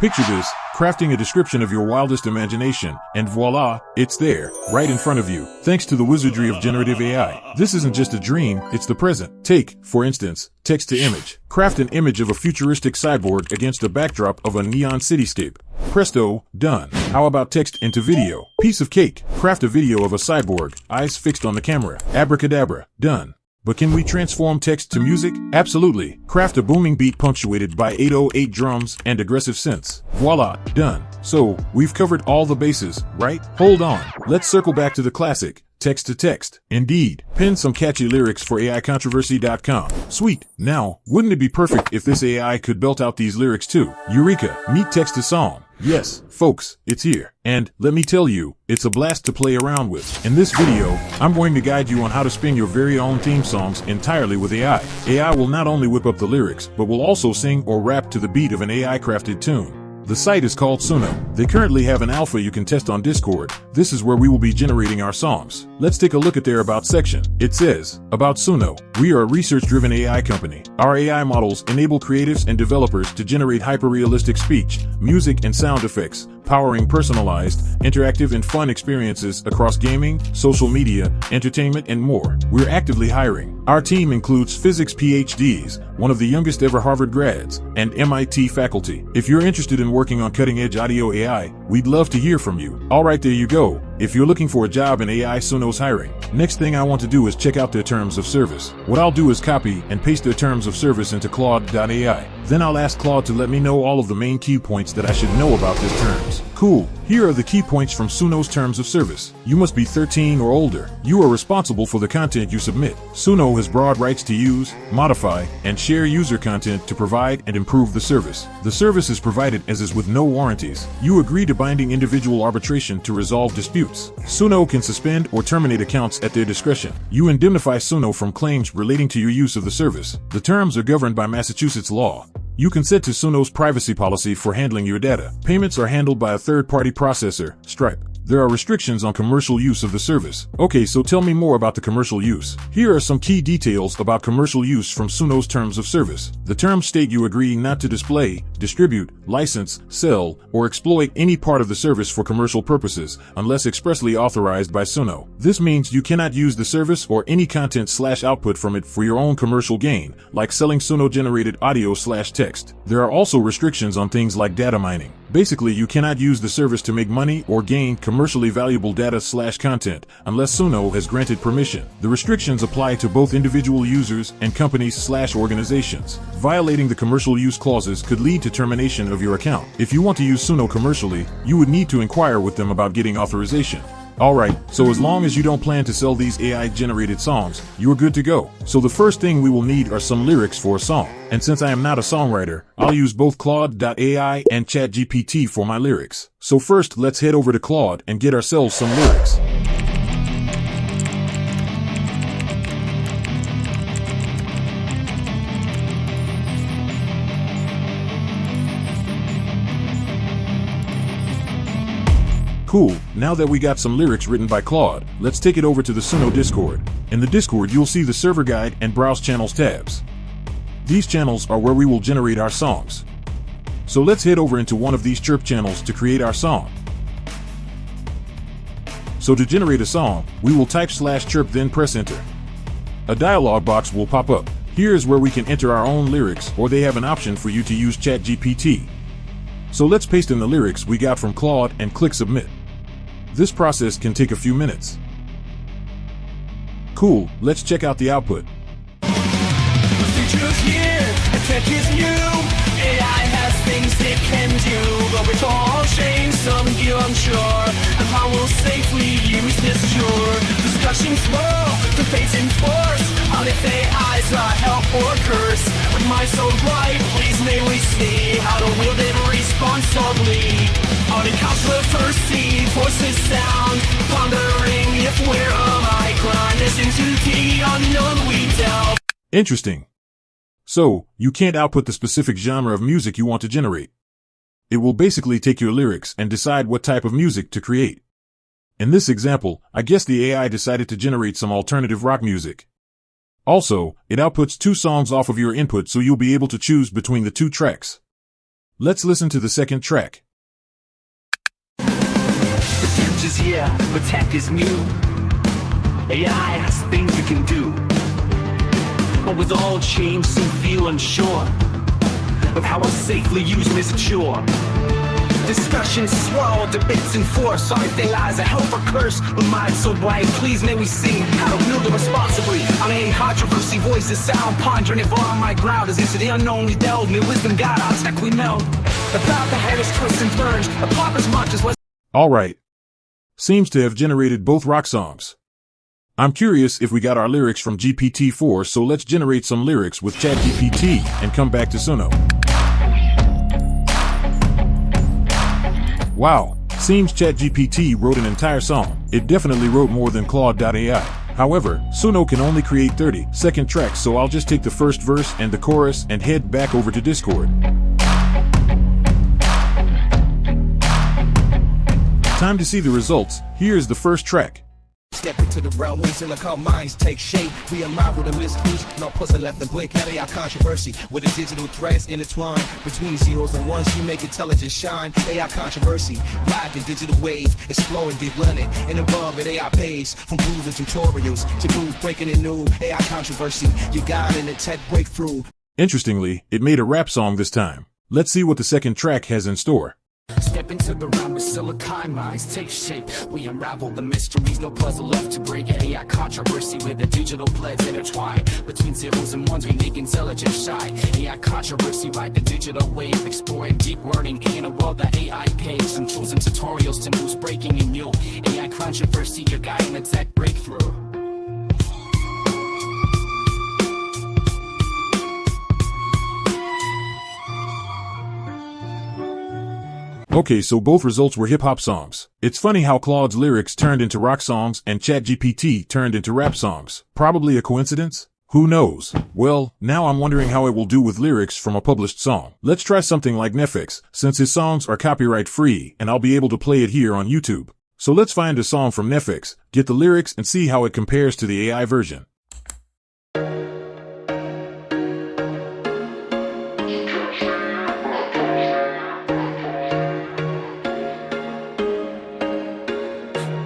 Picture this, crafting a description of your wildest imagination, and voila, it's there, right in front of you, thanks to the wizardry of generative AI. This isn't just a dream, it's the present. Take, for instance, text to image. Craft an image of a futuristic cyborg against a backdrop of a neon cityscape. Presto, done. How about text into video? Piece of cake. Craft a video of a cyborg, eyes fixed on the camera. Abracadabra, done. But can we transform text to music? Absolutely. Craft a booming beat punctuated by 808 drums and aggressive synths. Voila, done. So, we've covered all the bases, right? Hold on. Let's circle back to the classic. Text to text. Indeed. Pen some catchy lyrics for AIcontroversy.com. Sweet. Now, wouldn't it be perfect if this AI could belt out these lyrics too? Eureka. Meet text to song. Yes, folks, it's here. And, let me tell you, it's a blast to play around with. In this video, I'm going to guide you on how to spin your very own theme songs entirely with AI. AI will not only whip up the lyrics, but will also sing or rap to the beat of an AI-crafted tune. The site is called Suno. They currently have an alpha you can test on Discord. This is where we will be generating our songs. Let's take a look at their About section. It says, About Suno. We are a research-driven AI company. Our AI models enable creatives and developers to generate hyper-realistic speech, music, and sound effects, powering personalized, interactive, and fun experiences across gaming, social media, entertainment, and more. We're actively hiring. Our team includes physics PhDs, one of the youngest ever Harvard grads, and MIT faculty. If you're interested in working on cutting-edge audio AI, we'd love to hear from you. Alright, there you go. If you're looking for a job in AI, Suno's hiring. Next thing I want to do is check out their terms of service. What I'll do is copy and paste their terms of service into Claude.ai. Then I'll ask Claude to let me know all of the main key points that I should know about these terms. Cool. Here are the key points from Suno's terms of service. You must be 13 or older. You are responsible for the content you submit. Suno has broad rights to use, modify, and share user content to provide and improve the service. The service is provided as is with no warranties. You agree to binding individual arbitration to resolve disputes. Suno can suspend or terminate accounts at their discretion. You indemnify Suno from claims relating to your use of the service. The terms are governed by Massachusetts law. You consent to Suno's privacy policy for handling your data. Payments are handled by a third-party processor, Stripe. There are restrictions on commercial use of the service. Okay, so tell me more about the commercial use. Here are some key details about commercial use from Suno's terms of service. The terms state you agree not to display, distribute, license, sell, or exploit any part of the service for commercial purposes, unless expressly authorized by Suno. This means you cannot use the service or any content/output from it for your own commercial gain, like selling Suno-generated audio/text. There are also restrictions on things like data mining. Basically, you cannot use the service to make money or gain commercially valuable data/content unless Suno has granted permission. The restrictions apply to both individual users and companies/organizations. Violating the commercial use clauses could lead to termination of your account. If you want to use Suno commercially, you would need to inquire with them about getting authorization. Alright, so as long as you don't plan to sell these AI-generated songs, you're good to go. So the first thing we will need are some lyrics for a song. And since I am not a songwriter, I'll use both Claude.ai and ChatGPT for my lyrics. So first, let's head over to Claude and get ourselves some lyrics. Cool, now that we got some lyrics written by Claude, let's take it over to the Suno Discord. In the Discord, you'll see the server guide and browse channels tabs. These channels are where we will generate our songs. So let's head over into one of these chirp channels to create our song. So to generate a song, we will type /chirp then press enter. A dialog box will pop up. Here is where we can enter our own lyrics, or they have an option for you to use ChatGPT. So let's paste in the lyrics we got from Claude and click submit. This process can take a few minutes. Cool, let's check out the output. The future's here, and tech is new. AI has things it can do, but with all change, some gear unsure of how we'll safely use this tool. Discussions swirl, debates in force on if AI's a help or curse. With my so bright, please may we see how to wield it responsibly. On a controversy, forces sound, pondering if we're on high ground. Listen to the unknown we delve. Interesting. So, you can't output the specific genre of music you want to generate. It will basically take your lyrics and decide what type of music to create. In this example, I guess the AI decided to generate some alternative rock music. Also, it outputs 2 songs off of your input, so you'll be able to choose between the 2 tracks. Let's listen to the second track. The future's here, but tech is new. AI has things it can do. But with all change, some feel unsure of how I'll safely use them is secure. Discussions swirl, debates enforce. Sorry if there lies a help or curse. With minds so bright, please may we sing how to wield it responsibly. On a controversy, voices sound, pondering if all on my ground is into the unknown we delve. May wisdom guide our tech we meld. About the headers, twists and turns, a pop as much as what's. Alright. Seems to have generated both rock songs. I'm curious if we got our lyrics from GPT-4, so let's generate some lyrics with ChatGPT and come back to Suno. Wow, seems ChatGPT wrote an entire song. It definitely wrote more than Claude.ai. However, Suno can only create 30-second tracks, so I'll just take the first verse and the chorus and head back over to Discord. Time to see the results. Here's the first track. Step into the realm, we look our minds take shape. We unravel the mysteries, no puzzle left to blink. Carry our controversy with the digital threads intertwined. Between zeros and ones, you make intelligence shine. AI controversy, ride the digital wave, exploring deep learning, and above it AI pays. From proven tutorials to moves breaking and new. AI controversy, you guide in the tech breakthrough. Interestingly, it made a rap song this time. Let's see what the second track has in store. Step into the realm with silicon minds take shape. We unravel the mysteries, no puzzle left to break. AI controversy with the digital blends intertwined. Between zeros and ones, we make intelligence shine. AI controversy, ride the digital wave, exploring deep learning in a world that AI pays. From tools and tutorials to moves breaking and new. AI controversy, your guide in the tech breakthrough. Okay, so both results were hip-hop songs. It's funny how Claude's lyrics turned into rock songs and ChatGPT turned into rap songs. Probably a coincidence? Who knows? Well, now I'm wondering how it will do with lyrics from a published song. Let's try something like Neffex, since his songs are copyright-free and I'll be able to play it here on YouTube. So let's find a song from Neffex, get the lyrics, and see how it compares to the AI version.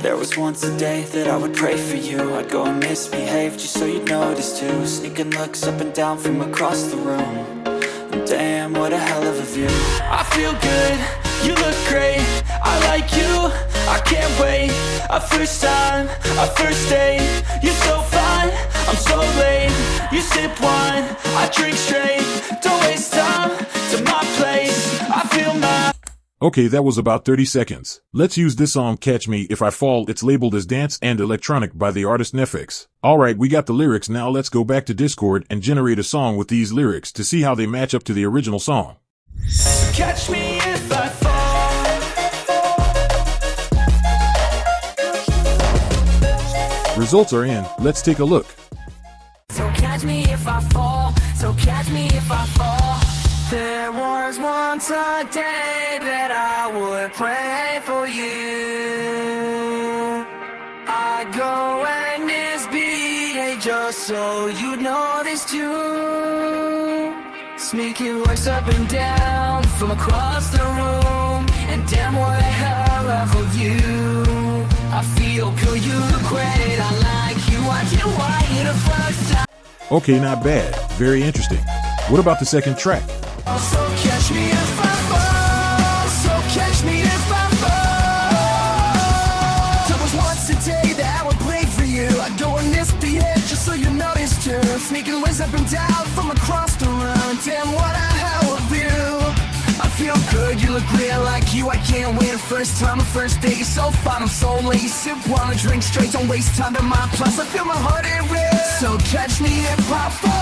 There was once a day that I would pray for you. I'd go and misbehave just so you'd notice too. Sneaking looks up and down from across the room. And damn, what a hell of a view. I feel good, you look great. I like you, I can't wait. A first time, a first date. You're so fine, I'm so late. You sip wine, I drink straight. Don't waste time to my place. I feel my. Okay, that was about 30 seconds. Let's use this song Catch Me If I Fall. It's labeled as dance and electronic by the artist Neffex. Alright, we got the lyrics. Now let's go back to Discord and generate a song with these lyrics to see how they match up to the original song. Catch me if I fall. Results are in. Let's take a look. So catch me if I fall. So catch me if I fall. There was once a day that I would pray for you. I'd go and misbehave just so you'd notice too. Sneaking looks up and down from across the room. And damn, what a hell of a view. I feel good, you look great. I like you, I can't wait the first time. Okay, not bad. Very interesting. What about the second track? So catch me if I fall. So catch me if I fall. There was once a day that I would play for you. I'd go and misbehave just so you noticed too. Sneaking ways up and down from across the room. Damn, what a hell of a view. I feel good, you look great, I like you. I can't wait the first time, the first day. You're so fine, I'm so lazy. Sip wanna drink straight, don't waste time to my plus. I feel my heart in real. So catch me if I fall.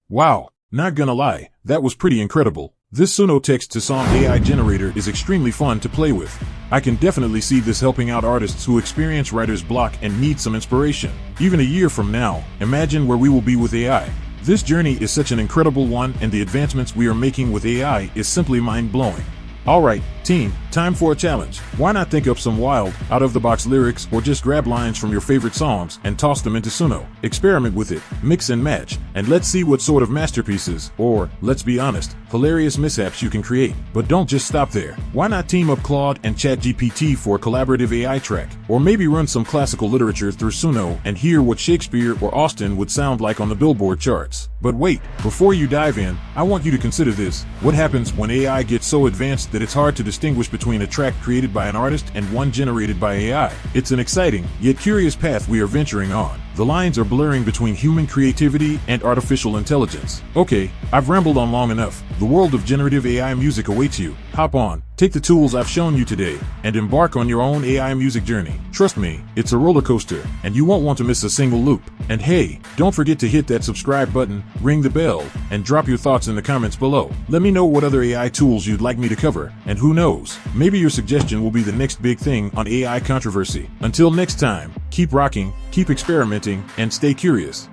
Wow, not gonna lie, that was pretty incredible. This Suno text-to-song AI generator is extremely fun to play with. I can definitely see this helping out artists who experience writer's block and need some inspiration. Even a year from now, imagine where we will be with AI. This journey is such an incredible one, and the advancements we are making with AI is simply mind-blowing. Alright, Team, time for a challenge. Why not think up some wild, out-of-the-box lyrics or just grab lines from your favorite songs and toss them into Suno? Experiment with it, mix and match, and let's see what sort of masterpieces, or, let's be honest, hilarious mishaps you can create. But don't just stop there. Why not team up Claude and ChatGPT for a collaborative AI track? Or maybe run some classical literature through Suno and hear what Shakespeare or Austen would sound like on the Billboard charts. But wait, before you dive in, I want you to consider this. What happens when AI gets so advanced that it's hard to distinguish between a track created by an artist and one generated by AI? It's an exciting, yet curious path we are venturing on. The lines are blurring between human creativity and artificial intelligence. Okay, I've rambled on long enough. The world of generative AI music awaits you. Hop on, take the tools I've shown you today, and embark on your own AI music journey. Trust me, it's a roller coaster, and you won't want to miss a single loop. And hey, don't forget to hit that subscribe button, ring the bell, and drop your thoughts in the comments below. Let me know what other AI tools you'd like me to cover, and who knows, maybe your suggestion will be the next big thing on AI controversy. Until next time, keep rocking, keep experimenting, and stay curious.